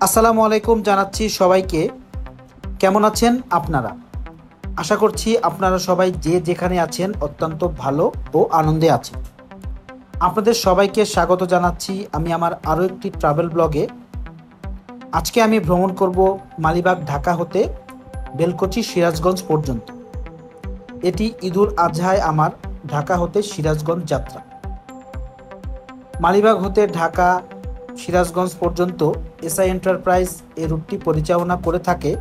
আসসালামু আলাইকুম জানাচ্ছি সবাইকে। কেমন আছেন আপনারা? আশা করছি আপনারা সবাই যে যেখানে আছেন অত্যন্ত ভালো ও আনন্দে আছেন। আপনাদের সবাইকে স্বাগত জানাচ্ছি আমি আমার আরও একটি ট্রাভেল ব্লগে। আজকে আমি ভ্রমণ করব মালিবাগ ঢাকা হতে বেলকুচি সিরাজগঞ্জ পর্যন্ত। এটি ঈদুল আজহায় আমার ঢাকা হতে সিরাজগঞ্জ যাত্রা। মালিবাগ হতে ঢাকা সিরাজগঞ্জ পর্যন্ত এসআই এন্টারপ্রাইজ এই রুটটি পরিচালনা করে থাকে।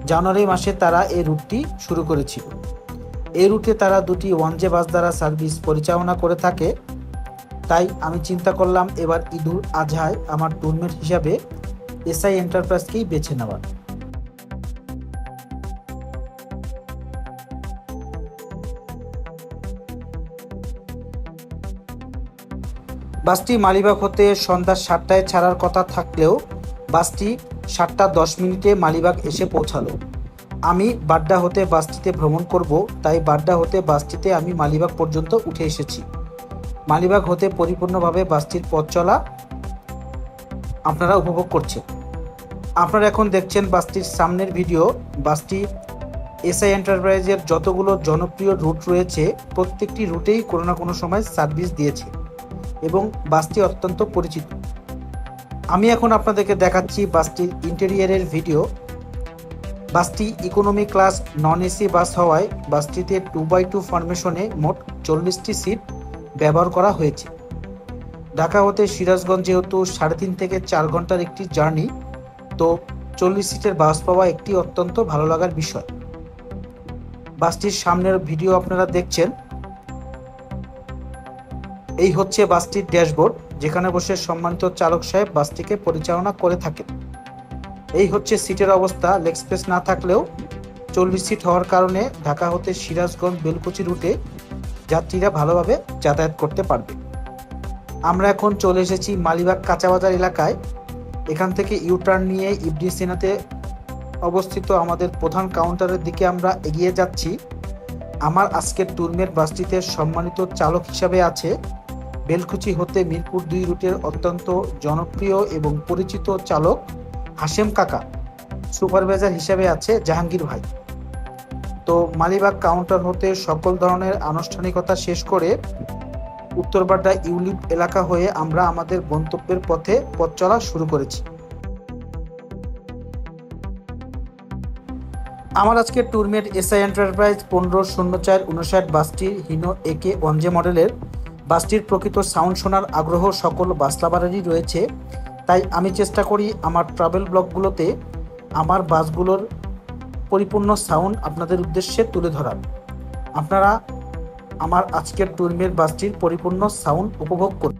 জানুয়ারি মাসে তারা এই রুটটি শুরু করেছিল। এই রুটে তারা দুটি ওয়ানজে বাস দ্বারা সার্ভিস পরিচালনা করে থাকে। তাই আমি চিন্তা করলাম এবার ঈদুল আজহায় আমার ট্যুরমেট হিসাবে এসআই এন্টারপ্রাইজকেই বেছে নেওয়ার। বাসটি মালিবাগ হতে সন্ধ্যা 7টায় ছাড়ার কথা থাকলেও বাসটি 7:10 মালিবাগ এসে পৌঁছালো। আমি বাড্ডা হতে বাসটিতে ভ্রমণ করব, তাই বাড্ডা হতে বাসটিতে আমি মালিবাগ পর্যন্ত উঠে এসেছি। মালিবাগ হতে পরিপূর্ণভাবে বাসটির পথ চলা আপনারা উপভোগ করছেন। আপনারা এখন দেখছেন বাসটির সামনের ভিডিও। বাসটি এসআই এন্টারপ্রাইজের যতগুলো জনপ্রিয় রুট রয়েছে প্রত্যেকটি রুটেই কোনো না কোনো সময় সার্ভিস দিয়েছে এবং বাসটি অত্যন্ত পরিচিত। আমি এখন আপনাদেরকে দেখাচ্ছি বাসটির ইন্টেরিয়রের ভিডিও। বাসটি economy class non AC bus হওয়ায় বাসটিতে 2x2 ফরমেশনে মোট 40টি সিট ব্যবহার করা হয়েছে। ঢাকা হতে সিরাজগঞ্জ যেহেতু 3.5 থেকে 4 ঘন্টার একটি জার্নি, তো 40 সিটের বাস পাওয়া একটি অত্যন্ত ভালো লাগার বিষয়। বাসটির সামনের ভিডিও আপনারা দেখছেন। এই হচ্ছে বাসটির ড্যাশবোর্ড, যেখানে বসে সম্মানিত চালক সাহেব বাসটিকে পরিচালনা করে থাকেন। এই হচ্ছে সিটের অবস্থা। লেগ স্পেস না থাকলেও 40 সিট হওয়ার কারণে ঢাকা হতে সিরাজগঞ্জ বেলকুচি রুটে যাত্রীরা ভালোভাবে যাতায়াত করতে পারবে। আমরা এখন চলে এসেছি মালিবাগ কাঁচাবাজার এলাকায়। এখান থেকে ইউটার্ন নিয়ে ইবনে সিনাতে অবস্থিত আমাদের প্রধান কাউন্টারের দিকে আমরা এগিয়ে যাচ্ছি। আমার আজকের ট্যুরমেট বাসটিতে সম্মানিত চালক হিসাবে আছে বেলকুচি হতে মিরপুর 2 রুটের অত্যন্ত জনপ্রিয় এবং পরিচিত চালক হাশেম কাকা। সুপারভাইজার হিসাবে আছে জাহাঙ্গীর ভাই। তো মালিবাগ কাউন্টার হতে সকল ধরনের আনুষ্ঠানিকতা শেষ করে উত্তরবাড্ডা ইউলিপ এলাকা হয়ে আমরা আমাদের গন্তব্যের পথে পথ চলা শুরু করেছি। আমার আজকের ট্যুরমেট এসআই এন্টারপ্রাইজ 150459 বাসটির হিনো একে ওয়ানজে মডেলের। বাসটির প্রকৃত সাউন্ড শোনার আগ্রহ সকল বাস লাভারেরই রয়েছে, তাই আমি চেষ্টা করি আমার ট্রাভেল ব্লগগুলোতে আমার বাসগুলোর পরিপূর্ণ সাউন্ড আপনাদের উদ্দেশ্যে তুলে ধরার। আপনারা আমার আজকের ট্যুরমেট বাসটির পরিপূর্ণ সাউন্ড উপভোগ করুন।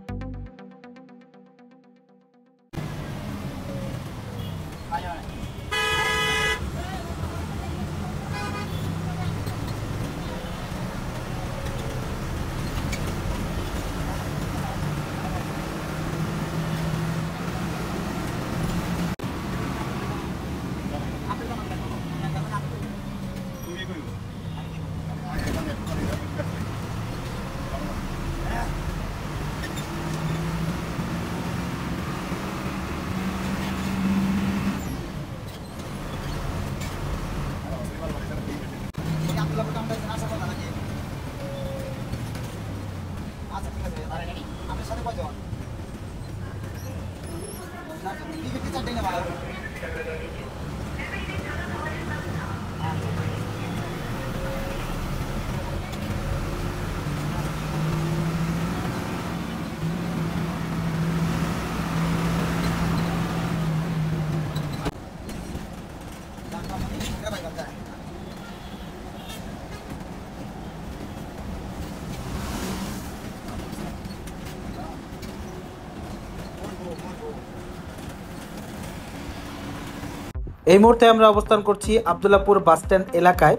এই মুহূর্তে আমরা অবস্থান করছি আব্দুল্লাহপুর বাসস্ট্যান্ড এলাকায়।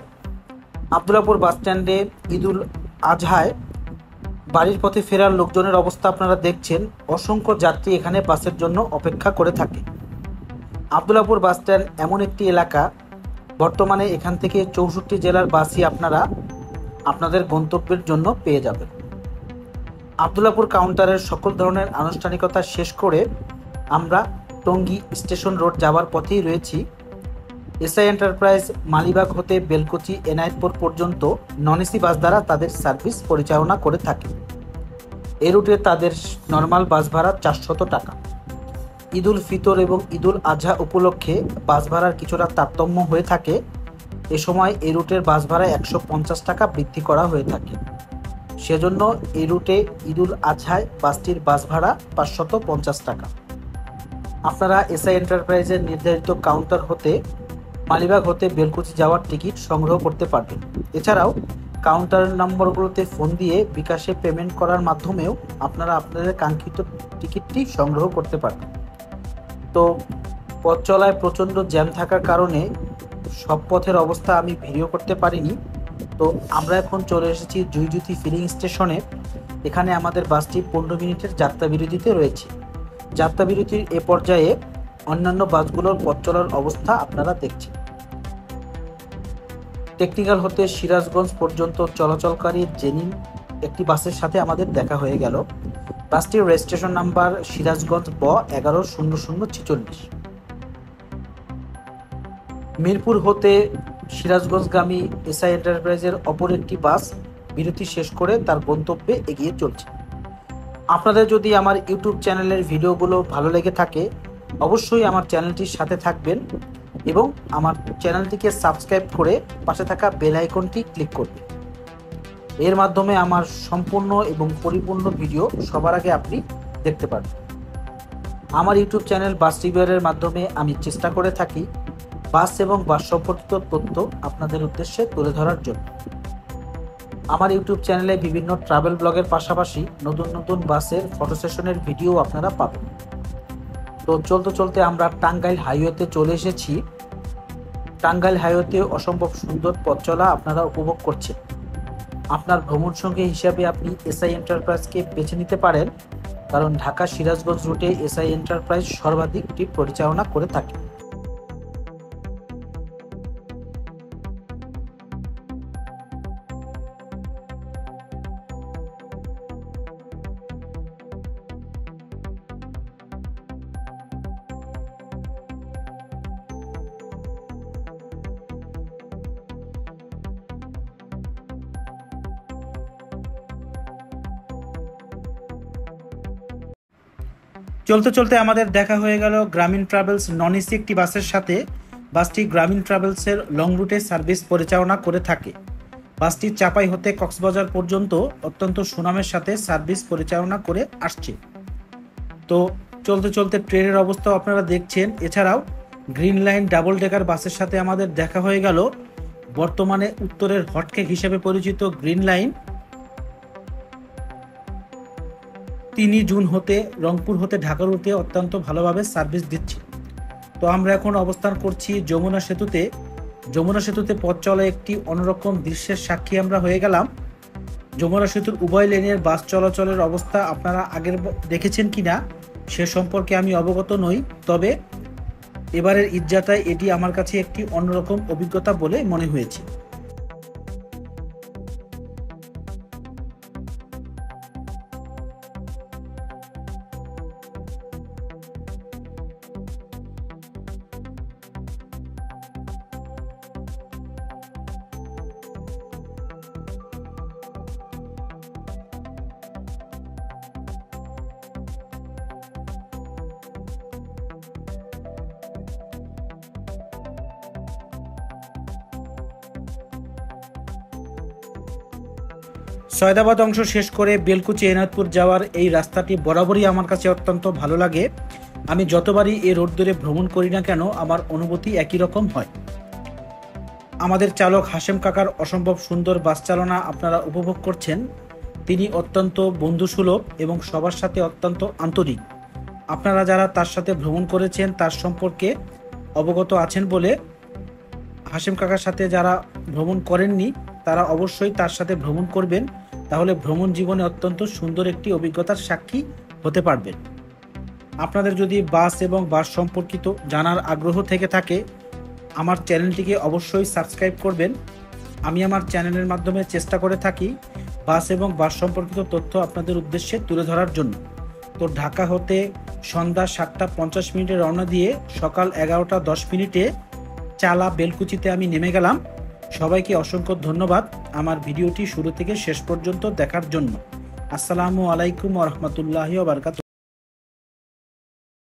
আব্দুল্লাহপুর বাসস্ট্যান্ডে ঈদুল আজহায় বাড়ির পথে ফেরার লোকজনের অবস্থা আপনারা দেখছেন। অসংখ্য যাত্রী এখানে বাসের জন্য অপেক্ষা করে থাকে। আব্দুল্লাহপুর বাসস্ট্যান্ড এমন একটি এলাকা, বর্তমানে এখান থেকে 64 জেলার বাসই আপনারা আপনাদের গন্তব্যের জন্য পেয়ে যাবেন। আব্দুল্লাহপুর কাউন্টারের সকল ধরনের আনুষ্ঠানিকতা শেষ করে আমরা টঙ্গী স্টেশন রোড যাওয়ার পথেই রয়েছি। এসআই এন্টারপ্রাইজ মালিবাগ হতে বেলকুচি এনায়েতপুর পর্যন্ত নন এসি বাস দ্বারা তাদের সার্ভিস পরিচালনা করে থাকে। এ রুটে তাদের নর্মাল বাস ভাড়া 400 টাকা। ঈদুল ফিতর এবং ঈদুল আজহা উপলক্ষে বাস ভাড়ার কিছুটা তারতম্য হয়ে থাকে। এ সময় এই রুটের বাস ভাড়া 150 টাকা বৃদ্ধি করা হয়ে থাকে। সেজন্য এই রুটে ঈদুল আজহায় বাসটির বাস ভাড়া 550 টাকা। আপনারা এসআই এন্টারপ্রাইজের নির্ধারিত কাউন্টার হতে মালিবাগ হতে বেলকুচি যাওয়ার টিকিট সংগ্রহ করতে পারবেন। এছাড়াও কাউন্টার নম্বরগুলোতে ফোন দিয়ে বিকাশে পেমেন্ট করার মাধ্যমেও আপনারা আপনাদের কাঙ্ক্ষিত টিকিটটি সংগ্রহ করতে পারবেন। তো পথ চলায় প্রচণ্ড জ্যাম থাকার কারণে সব পথের অবস্থা আমি ভিডিও করতে পারিনি। তো আমরা এখন চলে এসেছি জুইজুতি ফিলিং স্টেশনে। এখানে আমাদের বাসটি 15 মিনিটের যাত্রা বিরতিতে রয়েছে। যাত্রা বিরতির এ পর্যায়ে অন্যান্য বাসগুলোর পথ চলার অবস্থা আপনারা দেখছেন। টেকনিক্যাল হতে সিরাজগঞ্জ পর্যন্ত চলাচলকারী জেনিম একটি বাসের সাথে আমাদের দেখা হয়ে গেল। বাসটির রেজিস্ট্রেশন নাম্বার সিরাজগঞ্জ ব 110046। মিরপুর হতে সিরাজগঞ্জগামী এসআই এন্টারপ্রাইজের অপর একটি বাস বিরতি শেষ করে তার গন্তব্যে এগিয়ে চলছে। আপনাদের যদি আমার ইউটিউব চ্যানেলের ভিডিওগুলো ভালো লেগে থাকে অবশ্যই আমার চ্যানেলটির সাথে থাকবেন এবং আমার চ্যানেলটিকে সাবস্ক্রাইব করে পাশে থাকা বেল আইকনটি ক্লিক করবেন। এর মাধ্যমে আমার সম্পূর্ণ এবং পরিপূর্ণ ভিডিও সবার আগে আপনি দেখতে পারবেন। আমার ইউটিউব চ্যানেল বাস রিভিউয়ের মাধ্যমে আমি চেষ্টা করে থাকি বাস এবং বাস সম্পর্কিত তথ্য আপনাদের উদ্দেশ্যে তুলে ধরার জন্য। আমার ইউটিউব চ্যানেলে বিভিন্ন ট্রাভেল ব্লগের পাশাপাশি নতুন নতুন বাসের ফটো সেশনের ভিডিও আপনারা পাবেন। তো চলতে চলতে আমরা টাঙ্গাইল হাইওয়েতে চলে এসেছি। টাঙ্গাইল হাইওয়েতে অসম্ভব সুন্দর পথ চলা আপনারা উপভোগ করছেন। আপনার ভ্রমণ সঙ্গী হিসাবে আপনি এসআই এন্টারপ্রাইজকে বেছে নিতে পারেন, কারণ ঢাকা সিরাজগঞ্জ রুটে এসআই এন্টারপ্রাইজ সর্বাধিক ট্রিপ পরিচালনা করে থাকে। চলতে চলতে আমাদের দেখা হয়ে গেল গ্রামীণ ট্রাভেলস নন এসি একটি বাসের সাথে। বাসটি গ্রামীণ ট্রাভেলসের লং রুটে সার্ভিস পরিচালনা করে থাকে। বাসটি চাপাই হতে কক্সবাজার পর্যন্ত অত্যন্ত সুনামের সাথে সার্ভিস পরিচালনা করে আসছে। তো চলতে চলতে ট্রেনের অবস্থাও আপনারা দেখছেন। এছাড়াও গ্রিন লাইন ডাবল ডেকার বাসের সাথে আমাদের দেখা হয়ে গেল। বর্তমানে উত্তরের হটকেক হিসেবে পরিচিত গ্রিন লাইন 3 জুন হতে রংপুর হতে ঢাকা রুটে অত্যন্ত ভালোভাবে সার্ভিস দিচ্ছে। তো আমরা এখন অবস্থান করছি যমুনা সেতুতে। যমুনা সেতুতে পথ চলা একটি অন্যরকম দৃশ্যের সাক্ষী আমরা হয়ে গেলাম। যমুনা সেতুর উভয় লেনের বাস চলাচলের অবস্থা আপনারা আগের দেখেছেন কিনা সে সম্পর্কে আমি অবগত নই, তবে এবারের ঈদযাত্রায় এটি আমার কাছে একটি অন্যরকম অভিজ্ঞতা বলে মনে হয়েছে। সয়দাবাদ অংশ শেষ করে বেলকুচি এনায়েতপুর যাওয়ার এই রাস্তাটি বরাবরই আমার কাছে অত্যন্ত ভালো লাগে। আমি যতবারই এই রোড ধরে ভ্রমণ করি না কেন আমার অনুভূতি একই রকম হয়। আমাদের চালক হাশেম কাকার অসম্ভব সুন্দর বাস চালনা আপনারা উপভোগ করছেন। তিনি অত্যন্ত বন্ধুসুলভ এবং সবার সাথে অত্যন্ত আন্তরিক। আপনারা যারা তার সাথে ভ্রমণ করেছেন তার সম্পর্কে অবগত আছেন বলে হাশেম কাকার সাথে যারা ভ্রমণ করেননি তারা অবশ্যই তার সাথে ভ্রমণ করবেন, তাহলে ভ্রমণ জীবনে অত্যন্ত সুন্দর একটি অভিজ্ঞতার সাক্ষী হতে পারবেন। আপনাদের যদি বাস এবং বাস সম্পর্কিত জানার আগ্রহ থেকে থাকে আমার চ্যানেলটিকে অবশ্যই সাবস্ক্রাইব করবেন। আমি আমার চ্যানেলের মাধ্যমে চেষ্টা করে থাকি বাস এবং বাস সম্পর্কিত তথ্য আপনাদের উদ্দেশ্যে তুলে ধরার জন্য। তো তো ঢাকা হতে সন্ধ্যা 7:50 রওনা দিয়ে সকাল 11:10 চালা বেলকুচিতে আমি নেমে গেলাম। সবাইকে অসংখ্য ধন্যবাদ আমার ভিডিওটি শুরু থেকে শেষ পর্যন্ত দেখার জন্য। আসসালামু আলাইকুম ওয়া রাহমাতুল্লাহি ওয়া বারাকাতুহু।